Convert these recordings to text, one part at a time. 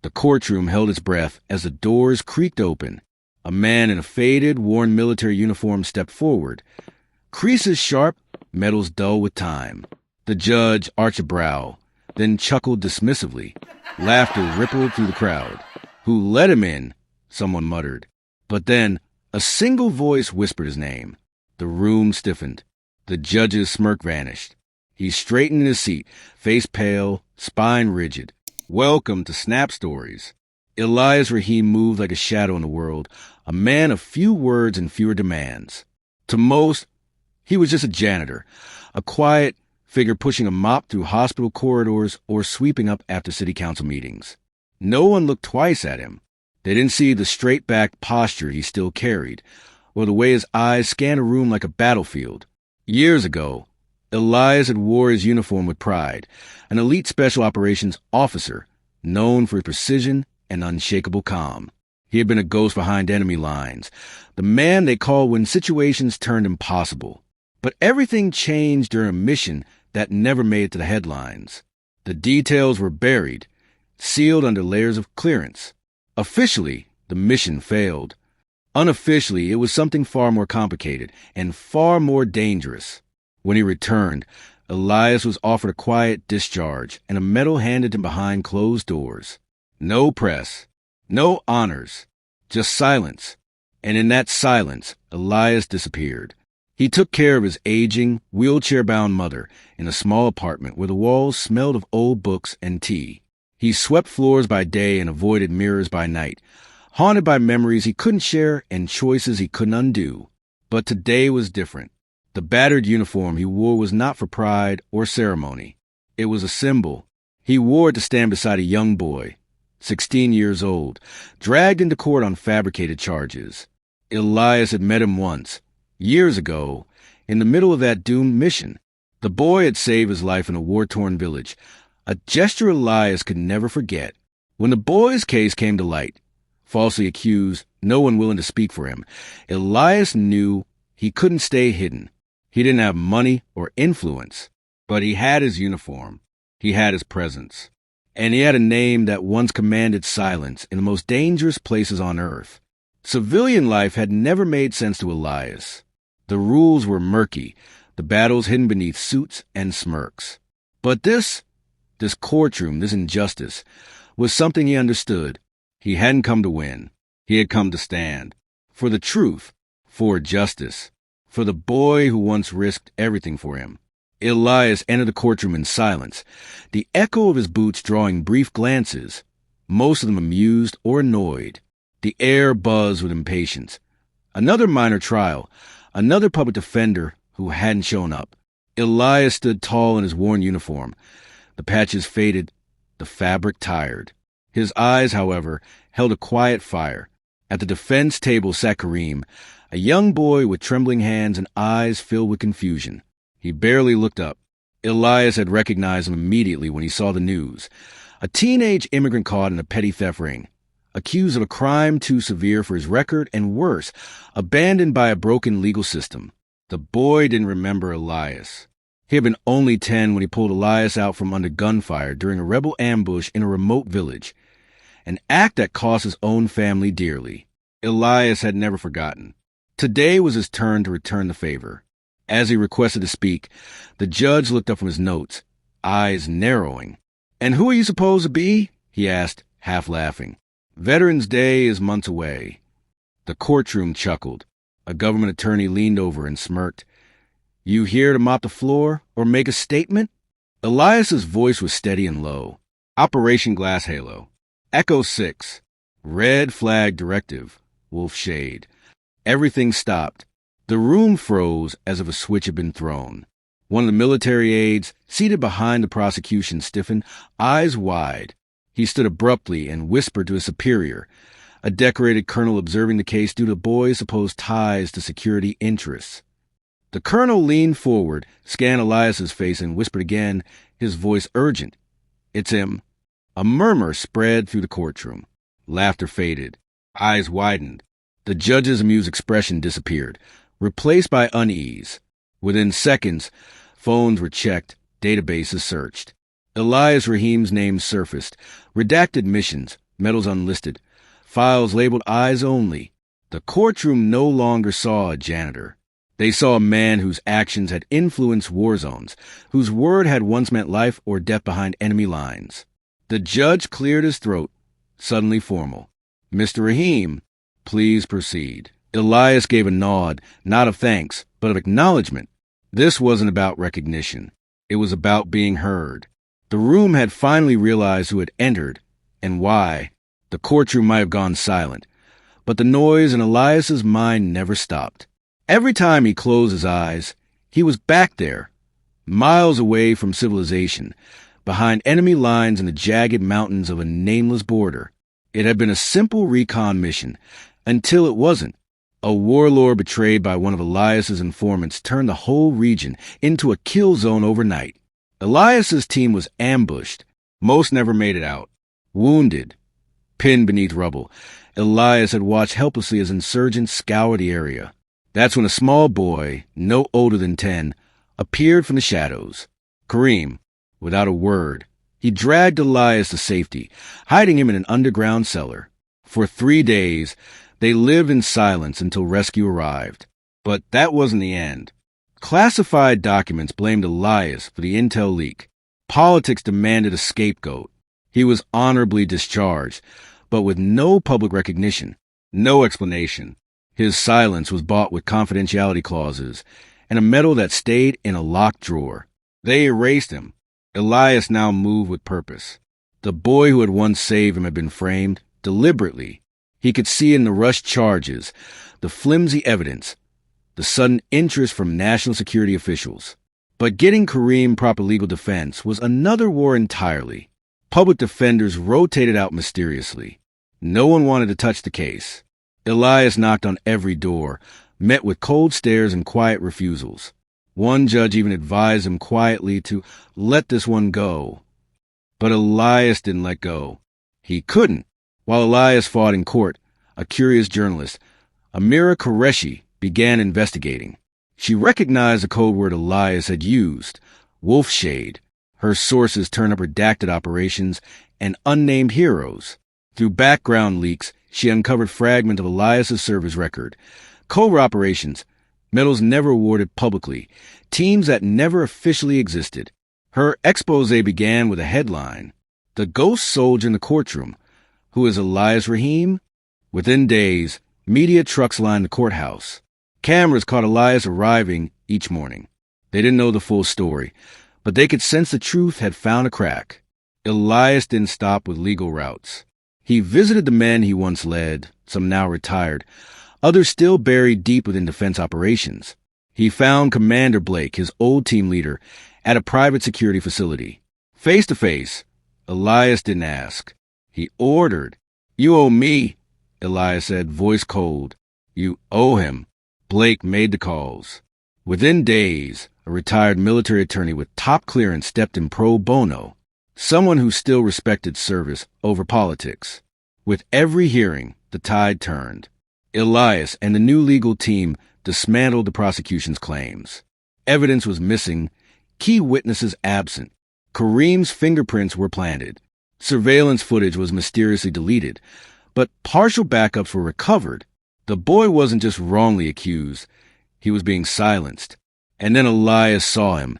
The courtroom held its breath as the doors creaked open. A man in a faded, worn military uniform stepped forward. Creases sharp, metals dull with time. The judge arched a brow, then chuckled dismissively. Laughter rippled through the crowd. "Who let him in?" someone muttered. But then a single voice whispered his name. The room stiffened. The judge's smirk vanished. He straightened in his seat, face pale, spine rigid. "Welcome to Snap Stories." Elijah Cain moved like a shadow in the world, a man of few words and fewer demands. To most, he was just a janitor, a quiet figure pushing a mop through hospital corridors or sweeping up after city council meetings. No one looked twice at him. They didn't see the straight-backed posture he still carried, or the way his eyes scanned a room like a battlefield. Years ago, Elijah had wore his uniform with pride, an elite special operations officer, known for precision and unshakable calm. He had been a ghost behind enemy lines, the man they called when situations turned impossible. But everything changed during a mission that never made it to the headlines. The details were buried, sealed under layers of clearance. Officially, the mission failed. Unofficially, it was something far more complicated and far more dangerous. When he returned, Elias was offered a quiet discharge and a medal handed him behind closed doors. No press, no honors, just silence. And in that silence, Elias disappeared. He took care of his aging, wheelchair-bound mother in a small apartment where the walls smelled of old books and tea. He swept floors by day and avoided mirrors by night, haunted by memories he couldn't share and choices he couldn't undo. But today was different. The battered uniform he wore was not for pride or ceremony. It was a symbol. He wore it to stand beside a young boy, 16 years old, dragged into court on fabricated charges. Elias had met him once, years ago, in the middle of that doomed mission. The boy had saved his life in a war-torn village, a gesture Elias could never forget. When the boy's case came to light, falsely accused, no one willing to speak for him, Elias knew he couldn't stay hidden. He didn't have money or influence, but he had his uniform. He had his presence. And he had a name that once commanded silence in the most dangerous places on earth. Civilian life had never made sense to Elias. The rules were murky, the battles hidden beneath suits and smirks. But this courtroom, this injustice, was something he understood. He hadn't come to win. He had come to stand. For the truth, for justice, for the boy who once risked everything for him. Elias entered the courtroom in silence, the echo of his boots drawing brief glances, most of them amused or annoyed. The air buzzed with impatience. Another minor trial, another public defender who hadn't shown up. Elias stood tall in his worn uniform, the patches faded, the fabric tired. His eyes, however, held a quiet fire. At the defense table sat Kareem, a young boy with trembling hands and eyes filled with confusion. He barely looked up. Elias had recognized him immediately when he saw the news. A teenage immigrant caught in a petty theft ring, accused of a crime too severe for his record and worse, abandoned by a broken legal system. The boy didn't remember Elias. He had been only 10 when he pulled Elias out from under gunfire during a rebel ambush in a remote village, an act that cost his own family dearly. Elias had never forgotten. Today was his turn to return the favor. As he requested to speak, the judge looked up from his notes, eyes narrowing. "And who are you supposed to be?" he asked, half laughing. "Veterans Day is months away." The courtroom chuckled. A government attorney leaned over and smirked. "You here to mop the floor or make a statement?" Elias's voice was steady and low. "Operation Glass Halo. Echo 6. Red flag directive. Wolf shade." Everything stopped. The room froze as if a switch had been thrown. One of the military aides, seated behind the prosecution, stiffened, eyes wide. He stood abruptly and whispered to his superior, a decorated colonel observing the case due to the boy's supposed ties to security interests. The colonel leaned forward, scanned Elias's face, and whispered again, his voice urgent. "It's him." A murmur spread through the courtroom. Laughter faded. Eyes widened. The judge's amused expression disappeared, replaced by unease. Within seconds, phones were checked, databases searched. Elijah Cain's name surfaced, redacted missions, medals unlisted, files labeled eyes only. The courtroom no longer saw a janitor. They saw a man whose actions had influenced war zones, whose word had once meant life or death behind enemy lines. The judge cleared his throat, suddenly formal. "Mr. Rahim, please proceed." Elias gave a nod, not of thanks, but of acknowledgement. This wasn't about recognition. It was about being heard. The room had finally realized who had entered and why. The courtroom might have gone silent, but the noise in Elias's mind never stopped. Every time he closed his eyes, he was back there, miles away from civilization, behind enemy lines in the jagged mountains of a nameless border. It had been a simple recon mission, until it wasn't. A warlord betrayed by one of Elias's informants turned the whole region into a kill zone overnight. Elias's team was ambushed. Most never made it out. Wounded, pinned beneath rubble, Elias had watched helplessly as insurgents scoured the area. That's when a small boy, no older than 10, appeared from the shadows. Kareem, without a word, he dragged Elias to safety, hiding him in an underground cellar. For 3 days, they lived in silence until rescue arrived. But that wasn't the end. Classified documents blamed Elias for the intel leak. Politics demanded a scapegoat. He was honorably discharged, but with no public recognition, no explanation. His silence was bought with confidentiality clauses and a medal that stayed in a locked drawer. They erased him. Elias now moved with purpose. The boy who had once saved him had been framed deliberately. He could see in the rushed charges, the flimsy evidence, the sudden interest from national security officials. But getting Kareem proper legal defense was another war entirely. Public defenders rotated out mysteriously. No one wanted to touch the case. Elias knocked on every door, met with cold stares and quiet refusals. One judge even advised him quietly to let this one go. But Elias didn't let go. He couldn't. While Elias fought in court, a curious journalist, Amira Qureshi, began investigating. She recognized the code word Elias had used, wolfshade. Her sources turned up redacted operations and unnamed heroes. Through background leaks, she uncovered fragments of Elias's service record, covert operations, medals never awarded publicly, teams that never officially existed. Her expose began with a headline, "The Ghost Soldier in the Courtroom. Who is Elias Rahim?" Within days, media trucks lined the courthouse. Cameras caught Elias arriving each morning. They didn't know the full story, but they could sense the truth had found a crack. Elias didn't stop with legal routes. He visited the men he once led, some now retired, others still buried deep within defense operations. He found Commander Blake, his old team leader, at a private security facility. Face to face, Elias didn't ask. He ordered. "You owe me," Elias said, voice cold. "You owe him." Blake made the calls. Within days, a retired military attorney with top clearance stepped in pro bono, someone who still respected service over politics. With every hearing, the tide turned. Elias and the new legal team dismantled the prosecution's claims. Evidence was missing, key witnesses absent. Kareem's fingerprints were planted. Surveillance footage was mysteriously deleted, but partial backups were recovered. The boy wasn't just wrongly accused. He was being silenced. And then Elias saw him,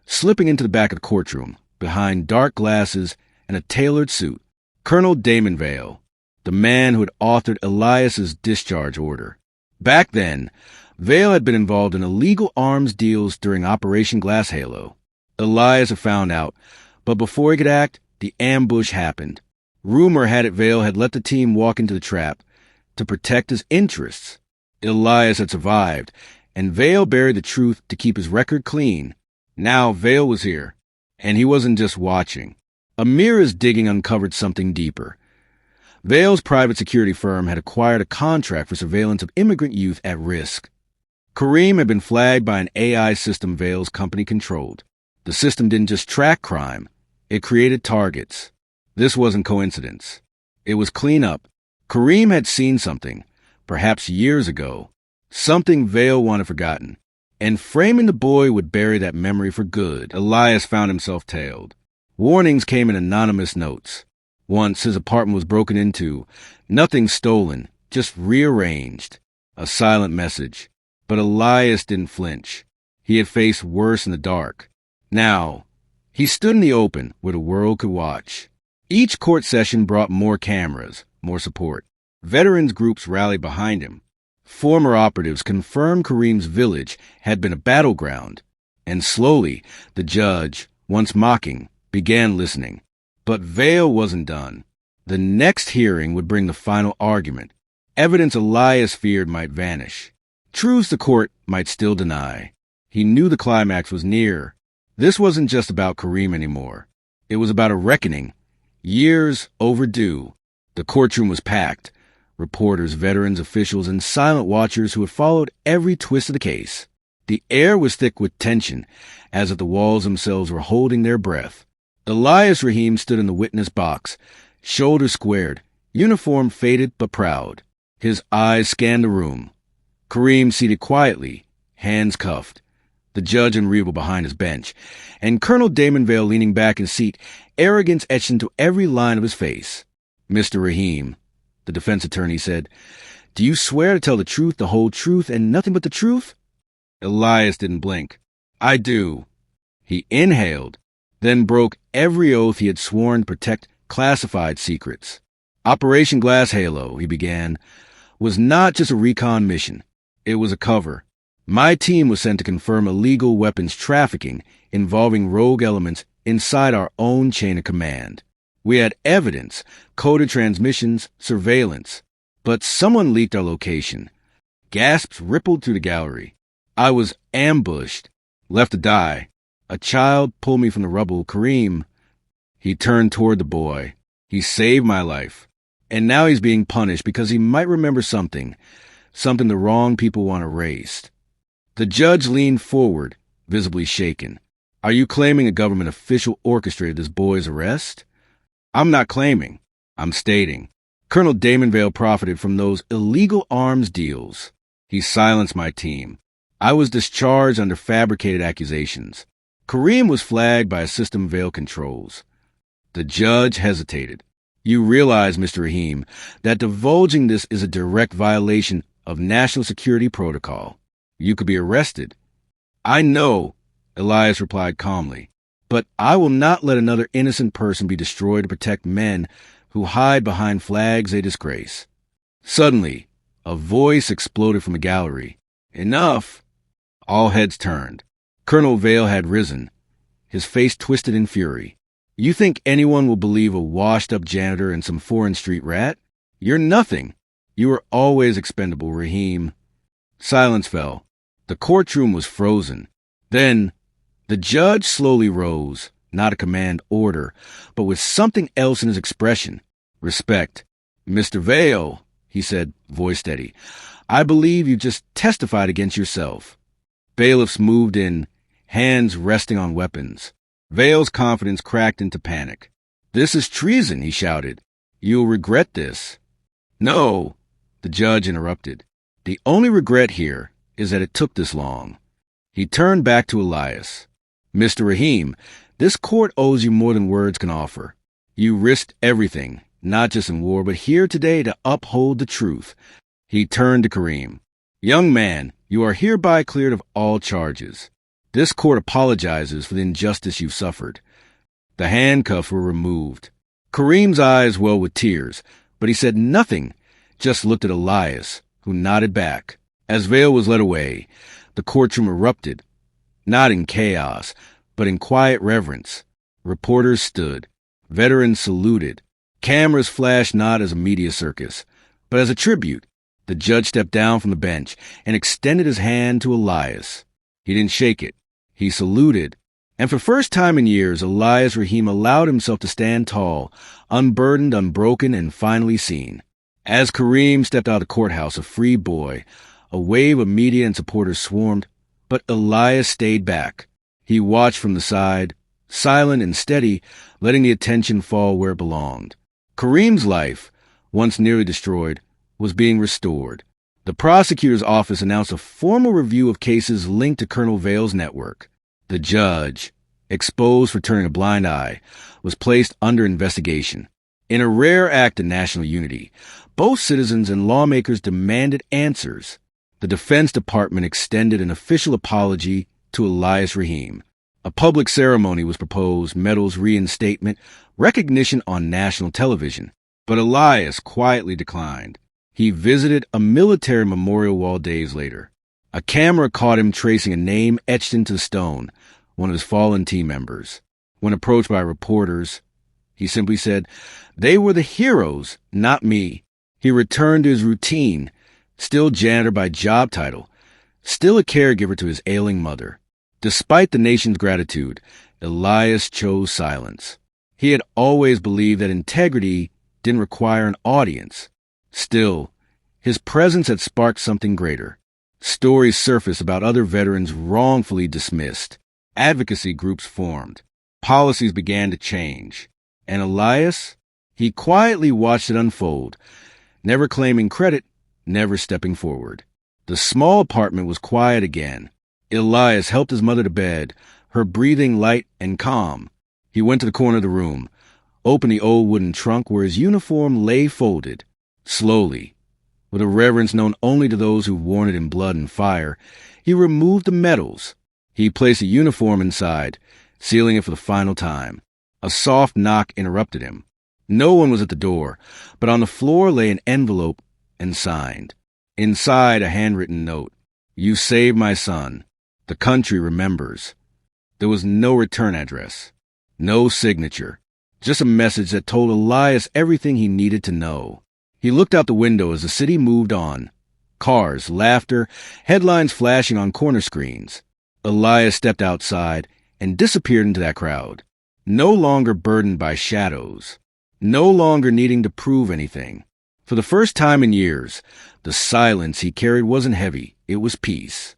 slipping into the back of the courtroom, behind dark glasses and a tailored suit. Colonel Damon Vale, the man who had authored Elias's discharge order. Back then, Vale had been involved in illegal arms deals during Operation Glass Halo. Elias had found out, but before he could act, the ambush happened. Rumor had it Vale had let the team walk into the trap to protect his interests. Elias had survived, and Vale buried the truth to keep his record clean. Now Vale was here, and he wasn't just watching. Amira's digging uncovered something deeper. Vale's private security firm had acquired a contract for surveillance of immigrant youth at risk. Kareem had been flagged by an AI system Vale's company controlled. The system didn't just track crime, it created targets. This wasn't coincidence. It was cleanup. Kareem had seen something, perhaps years ago, something Vale wanted forgotten, and framing the boy would bury that memory for good. Elias found himself tailed. Warnings came in anonymous notes. Once his apartment was broken into. Nothing stolen, just rearranged. A silent message. But Elias didn't flinch. He had faced worse in the dark. Now, he stood in the open where the world could watch. Each court session brought more cameras, more support. Veterans groups rallied behind him. Former operatives confirmed Kareem's village had been a battleground. And slowly, the judge, once mocking, began listening. But Vale wasn't done. The next hearing would bring the final argument. Evidence Elias feared might vanish. Truths the court might still deny. He knew the climax was near. This wasn't just about Kareem anymore. It was about a reckoning. Years overdue. The courtroom was packed. Reporters, veterans, officials, and silent watchers who had followed every twist of the case. The air was thick with tension, as if the walls themselves were holding their breath. Elias Rahim stood in the witness box, shoulders squared, uniform faded but proud. His eyes scanned the room. Kareem seated quietly, hands cuffed. The judge and Reeble behind his bench, and Colonel Damon Vale leaning back in his seat, arrogance etched into every line of his face. "Mr. Rahim," the defense attorney said, "do you swear to tell the truth, the whole truth, and nothing but the truth?" Elias didn't blink. "I do." He inhaled, then broke every oath he had sworn to protect classified secrets. Operation Glass Halo, he began, was not just a recon mission. It was a cover. My team was sent to confirm illegal weapons trafficking involving rogue elements inside our own chain of command. We had evidence, coded transmissions, surveillance. But someone leaked our location. Gasps rippled through the gallery. I was ambushed, left to die. A child pulled me from the rubble. Kareem. He turned toward the boy. He saved my life. And now he's being punished because he might remember something the wrong people want erased. The judge leaned forward, visibly shaken. "Are you claiming a government official orchestrated this boy's arrest?" "I'm not claiming. I'm stating. Colonel Damon Vale profited from those illegal arms deals. He silenced my team. I was discharged under fabricated accusations. Kareem was flagged by a system Vale controls." The judge hesitated. "You realize, Mr. Rahim, that divulging this is a direct violation of national security protocol. You could be arrested." "I know," Elias replied calmly, "but I will not let another innocent person be destroyed to protect men who hide behind flags they disgrace." Suddenly, a voice exploded from the gallery. "Enough!" All heads turned. Colonel Vale had risen, his face twisted in fury. "You think anyone will believe a washed-up janitor and some foreign street rat? You're nothing. You were always expendable, Rahim." Silence fell. The courtroom was frozen. Then, the judge slowly rose, not a command order, but with something else in his expression. Respect. "Mr. Vale," he said, voice steady, "I believe you just testified against yourself." Bailiffs moved in, hands resting on weapons. Vale's confidence cracked into panic. "This is treason," he shouted. "You'll regret this." "No," the judge interrupted. "The only regret here is that it took this long." He turned back to Elias. "Mr. Rahim, this court owes you more than words can offer. You risked everything, not just in war, but here today to uphold the truth." He turned to Kareem. "Young man, you are hereby cleared of all charges. This court apologizes for the injustice you've suffered." The handcuffs were removed. Kareem's eyes welled with tears, but he said nothing, just looked at Elias, who nodded back. As Vale was led away, the courtroom erupted, not in chaos, but in quiet reverence. Reporters stood. Veterans saluted. Cameras flashed not as a media circus, but as a tribute. The judge stepped down from the bench and extended his hand to Elias. He didn't shake it. He saluted. And for the first time in years, Elias Rahim allowed himself to stand tall, unburdened, unbroken, and finally seen. As Kareem stepped out of the courthouse, a free boy, a wave of media and supporters swarmed, but Elias stayed back. He watched from the side, silent and steady, letting the attention fall where it belonged. Kareem's life, once nearly destroyed, was being restored. The prosecutor's office announced a formal review of cases linked to Colonel Vale's network. The judge, exposed for turning a blind eye, was placed under investigation. In a rare act of national unity, both citizens and lawmakers demanded answers. The Defense Department extended an official apology to Elias Rahim. A public ceremony was proposed, medals, reinstatement, recognition on national television. But Elias quietly declined. He visited a military memorial wall days later. A camera caught him tracing a name etched into stone, one of his fallen team members. When approached by reporters, he simply said, "They were the heroes, not me." He returned to his routine, still janitor by job title, still a caregiver to his ailing mother. Despite the nation's gratitude, Elias chose silence. He had always believed that integrity didn't require an audience. Still, his presence had sparked something greater. Stories surfaced about other veterans wrongfully dismissed. Advocacy groups formed. Policies began to change. And Elias, he quietly watched it unfold, never claiming credit, never stepping forward. The small apartment was quiet again. Elias helped his mother to bed, her breathing light and calm. He went to the corner of the room, opened the old wooden trunk where his uniform lay folded. Slowly, with a reverence known only to those who've worn it in blood and fire, he removed the medals. He placed the uniform inside, sealing it for the final time. A soft knock interrupted him. No one was at the door, but on the floor lay an envelope and signed. Inside, a handwritten note. "You saved my son. The country remembers." There was no return address, no signature, just a message that told Elias everything he needed to know. He looked out the window as the city moved on. Cars, laughter, headlines flashing on corner screens. Elias stepped outside and disappeared into that crowd. No longer burdened by shadows. No longer needing to prove anything. For the first time in years, the silence he carried wasn't heavy. It was peace.